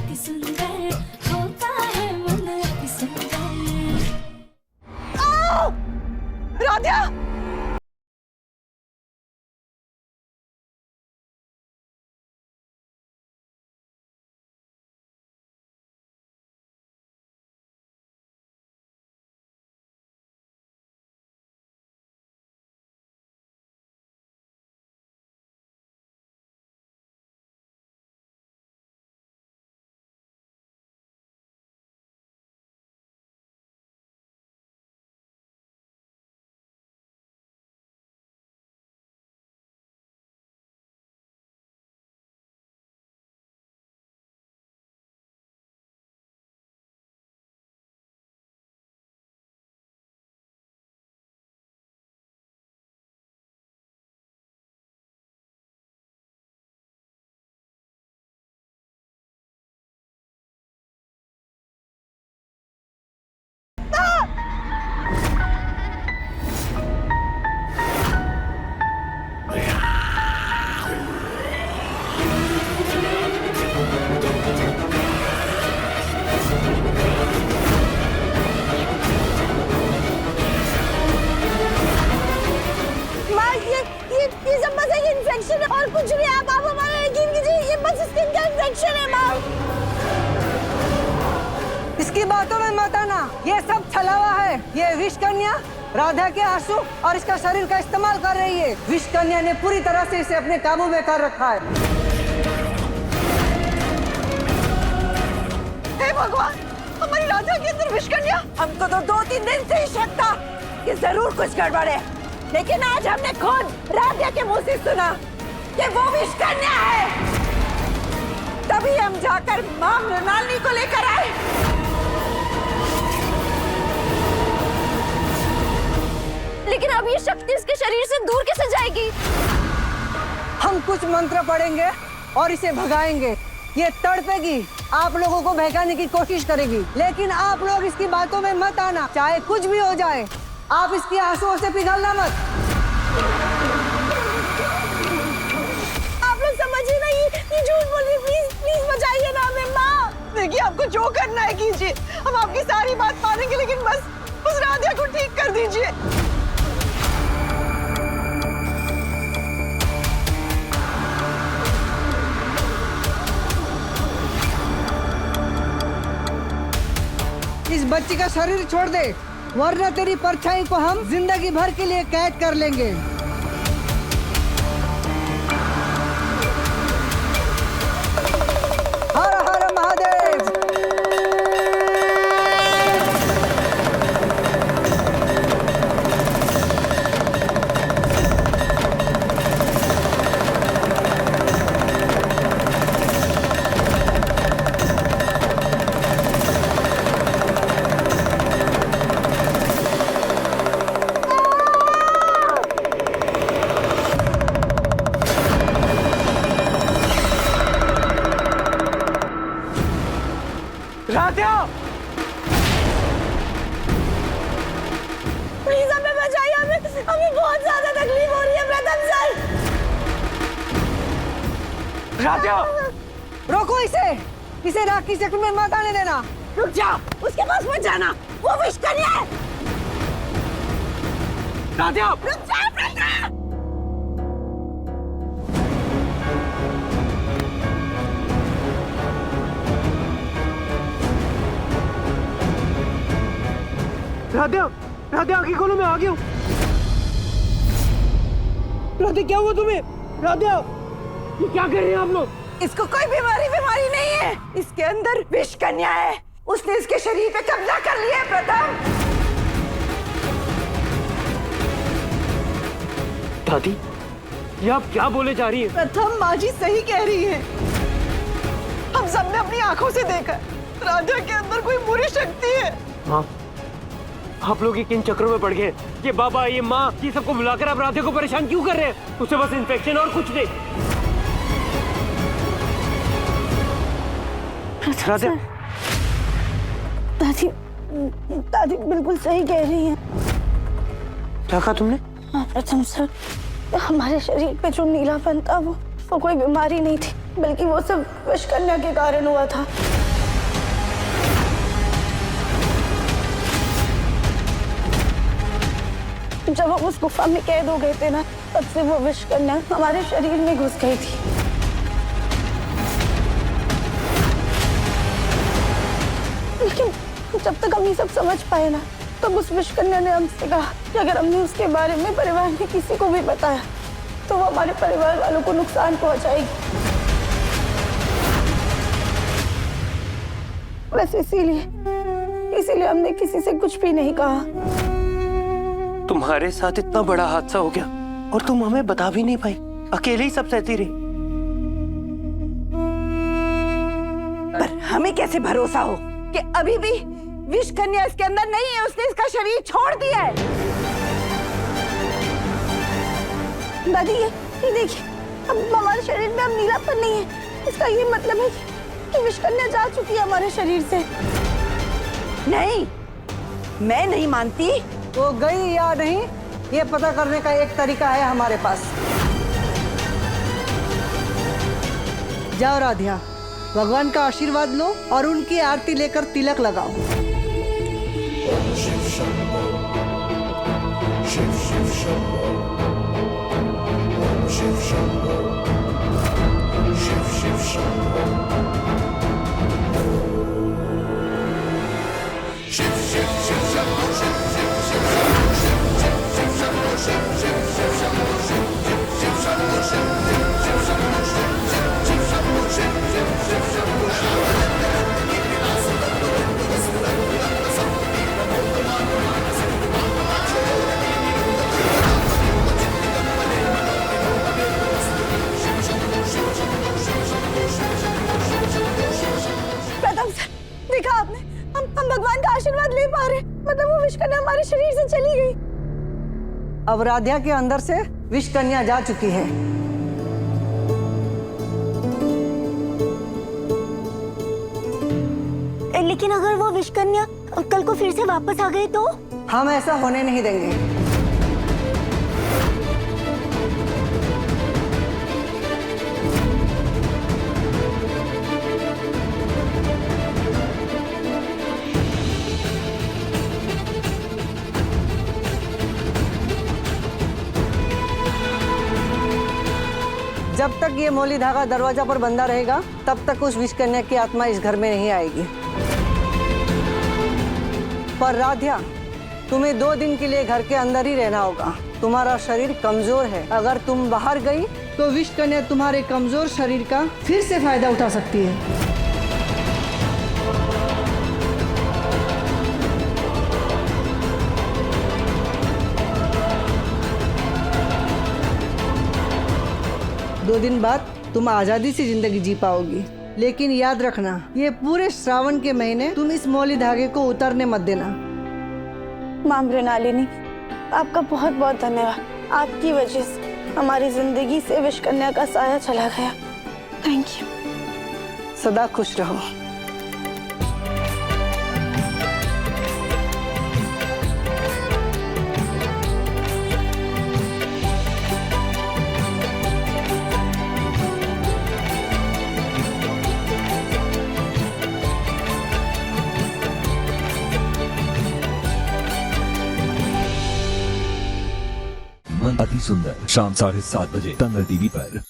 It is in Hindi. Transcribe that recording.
अति सुंदर होता है मन अति सुंदर। राधिया! और कुछ नहीं, आप हमारा यकीन कीजिए, ये बस स्किन का इन्फेक्शन है माँ। इसकी बातों में मत आना, ये सब छलावा है। ये विष कन्या राधा के आंसू और इसका शरीर का इस्तेमाल कर रही है। विष कन्या ने पूरी तरह से इसे अपने काबू में कर रखा है। हे भगवान, हमारी राधा के अंदर विष कन्या! हमको तो 2-3 दिन से ही शक था कि जरूर कुछ गड़बड़ है, लेकिन आज हमने खुद राधा के मुंह से सुना कि वो विष कन्या है। तभी हम जाकर मां मृणालिनी को लेकर आए। लेकिन अब ये शक्ति इसके शरीर से दूर कैसे जाएगी? हम कुछ मंत्र पढ़ेंगे और इसे भगाएंगे। ये तड़पेगी, आप लोगों को बहकाने की कोशिश करेगी, लेकिन आप लोग इसकी बातों में मत आना। चाहे कुछ भी हो जाए, आप इसकी आंसुओं से पिघलना मत। आप लोग समझिए ना, ये झूठ बोल रही है। प्लीज प्लीज बचाइए ना हमें माँ। देखिए, आपको जो करना है कीजिए, हम आपकी सारी बात मानेंगे, लेकिन बस उस राधिया को ठीक कर दीजिए। इस बच्ची का शरीर छोड़ दे, वरना तेरी परछाई को हम जिंदगी भर के लिए कैद कर लेंगे। हर हर महादेव। राधिया! प्लीज हमें बचाइए, हमें बहुत ज्यादा तकलीफ हो रही है प्रथम सर। राधिया! रोको इसे राख की शक्ल में मत आने देना। रुक जाओ, उसके पास मत जाना, वो विष कन्या है। राधिया! रुक जाओ प्रथम। राधिया, राधिया आगे खोलो, मैं आ गया हूँ। राधिया, क्या हुआ तुम्हें? राधिया, ये क्या कर रहे हैं आप लोग? इसको कोई बीमारी नहीं है, इसके अंदर विष कन्या है। उसने इसके शरीर पे कब्जा कर लिया है प्रथम। दादी, ये आप क्या बोले जा रही है? प्रथम, माँ जी सही कह रही है। हम सबने अपनी आंखों से देखा, राधा के अंदर कोई बुरी शक्ति है। हाँ, आप लोग ये किन चक्रों में पड़ गए? ये बाबा, ये माँ, ये सबको मिलाकर आप राधे को परेशान क्यों कर रहे हैं? उसे बस इन्फेक्शन और कुछ नहीं। राधा, दादी बिल्कुल सही कह रही है। क्या कहा तुमने? हाँ प्रथम सर, हमारे शरीर पे जो नीलापन था वो कोई बीमारी नहीं थी। बल्कि वो सब विषकन्या के कारण हुआ था। जब हम उस गुफा में कैद हो गए थे ना, तब से वो विषकन्या हमारे शरीर में घुस गई थी। लेकिन जब तक हम ये सब समझ पाए ना, तब उस विषकन्या ने हमसे कहा कि अगर हमने उसके बारे में परिवार में किसी को भी बताया तो वो हमारे परिवार वालों को नुकसान पहुंचाएगी। बस इसीलिए हमने किसी से कुछ भी नहीं कहा। तुम्हारे साथ इतना बड़ा हादसा हो गया और तुम हमें बता भी नहीं पाई, अकेले ही सब सहती रही। पर हमें कैसे भरोसा हो कि अभी भी विषकन्या इसके अंदर नहीं है, उसने इसका शरीर छोड़ दिया है। दादी ये देखिए, अब हमारे शरीर में अब नीलापन नहीं है। इसका ये मतलब है कि विषकन्या जा चुकी है हमारे शरीर से। नहीं, मैं नहीं मानती। वो गई या नहीं, ये पता करने का एक तरीका है हमारे पास। जाओ राधिया, भगवान का आशीर्वाद लो और उनकी आरती लेकर तिलक लगाओ। शिव शंभो, शिव शिव शंभो, शिव शंभो, शिव शिव शंभो, शिव शिव शिव शंभो, शिव शिव शिव शंभो, शिव शिव शिव शंभो, शिव शिव शिव शंभो, शिव शिव शिव शंभो, शिव शिव शिव शंभो, शिव शिव शंभो, शिव शिव शिव शंभो। देखा आपने, हम भगवान का आशीर्वाद ले पा रहे, मतलब वो विषकन्या हमारे शरीर से चली गई। अब राधिया के अंदर से विषकन्या जा चुकी है। लेकिन अगर वो विषकन्या कल को फिर से वापस आ गई तो? हम ऐसा होने नहीं देंगे। जब तक ये मौली धागा दरवाजा पर बंधा रहेगा, तब तक उस विषकन्या की आत्मा इस घर में नहीं आएगी। पर राधिया, तुम्हें 2 दिन के लिए घर के अंदर ही रहना होगा। तुम्हारा शरीर कमजोर है, अगर तुम बाहर गई तो विषकन्या तुम्हारे कमजोर शरीर का फिर से फायदा उठा सकती है। दो दिन बाद तुम आजादी से जिंदगी जी पाओगी, लेकिन याद रखना, ये पूरे श्रावण के महीने तुम इस मौली धागे को उतरने मत देना। मां मृणालिनी, आपका बहुत बहुत धन्यवाद। आपकी वजह से हमारी जिंदगी से विषकन्या का साया चला गया। Thank you. सदा खुश रहो। अति सुंदर शाम 7:30 बजे तंग टीवी पर।